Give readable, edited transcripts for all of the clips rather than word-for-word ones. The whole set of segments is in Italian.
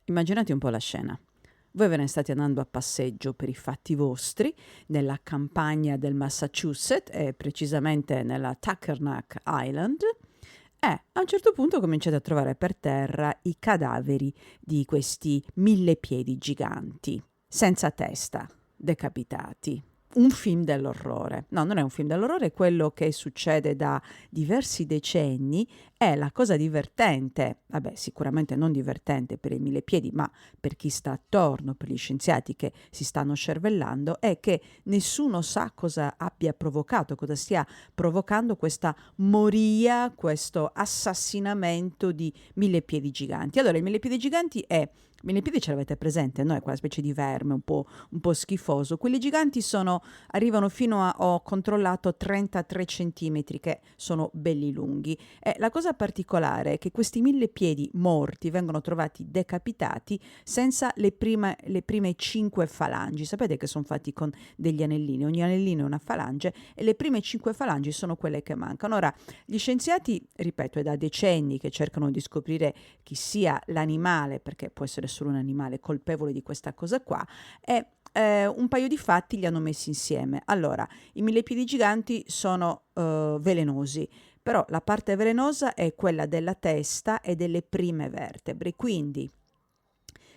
Immaginate un po' la scena. Voi ve ne state andando a passeggio per i fatti vostri nella campagna del Massachusetts e precisamente nella Tuckernuck Island e a un certo punto cominciate a trovare per terra i cadaveri di questi 1000 piedi giganti, senza testa, decapitati. Un film dell'orrore. No, non è un film dell'orrore, è quello che succede da diversi decenni. È la cosa divertente, vabbè, sicuramente non divertente per i 1000 piedi, ma per chi sta attorno, per gli scienziati che si stanno scervellando, è che nessuno sa cosa abbia provocato, cosa stia provocando questa moria, questo assassinamento di 1000 piedi giganti. Allora, i 1000 piedi giganti è 1000 piedi ce l'avete presente, no? È quella specie di verme un po' schifoso. Quelli giganti arrivano fino a, ho controllato, 33 centimetri, che sono belli lunghi. E la cosa particolare è che questi 1000 piedi morti vengono trovati decapitati senza le prime 5 falangi. Sapete che sono fatti con degli anellini, ogni anellino è una falange e le prime 5 falangi sono quelle che mancano. Ora, gli scienziati, ripeto, è da decenni che cercano di scoprire chi sia l'animale, perché può essere solo un animale colpevole di questa cosa qua, e un paio di fatti li hanno messi insieme. Allora, i 1000 piedi giganti sono velenosi, però la parte velenosa è quella della testa e delle prime vertebre, quindi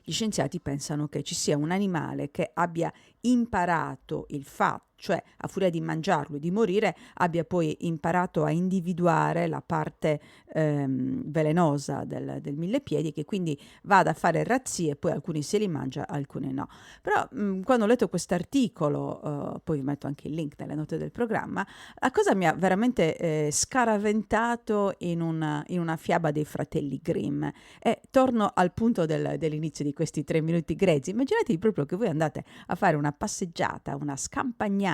gli scienziati pensano che ci sia un animale che abbia imparato il fatto, cioè a furia di mangiarlo e di morire, abbia poi imparato a individuare la parte velenosa del 1000 piedi, che quindi vada a fare razzie, poi alcuni se li mangia, alcuni no. Però quando ho letto quest'articolo, poi vi metto anche il link nelle note del programma, la cosa mi ha veramente scaraventato in una fiaba dei fratelli Grimm. E torno al punto dell'inizio di questi 3 minuti grezzi. Immaginatevi proprio che voi andate a fare una passeggiata, una scampagnata,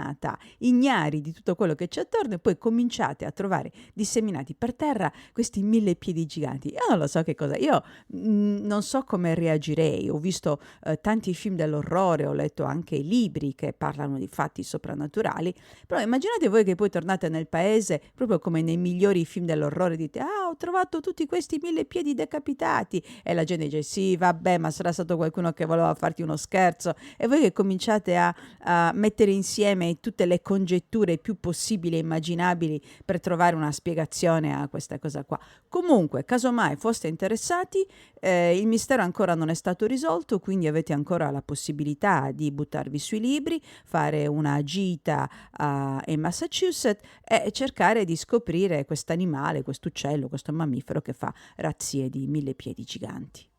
ignari di tutto quello che c'è attorno e poi cominciate a trovare disseminati per terra questi 1000 piedi giganti. Io non lo so che cosa, io non so come reagirei. Ho visto tanti film dell'orrore, ho letto anche libri che parlano di fatti soprannaturali, però immaginate voi che poi tornate nel paese, proprio come nei migliori film dell'orrore, dite: ah, ho trovato tutti questi 1000 piedi decapitati, e la gente dice: sì, vabbè, ma sarà stato qualcuno che voleva farti uno scherzo, e voi che cominciate a mettere insieme tutte le congetture più possibili e immaginabili per trovare una spiegazione a questa cosa qua. Comunque, casomai foste interessati, il mistero ancora non è stato risolto, quindi avete ancora la possibilità di buttarvi sui libri, fare una gita in Massachusetts e cercare di scoprire questo animale, questo uccello, questo mammifero che fa razzie di 1000 piedi giganti.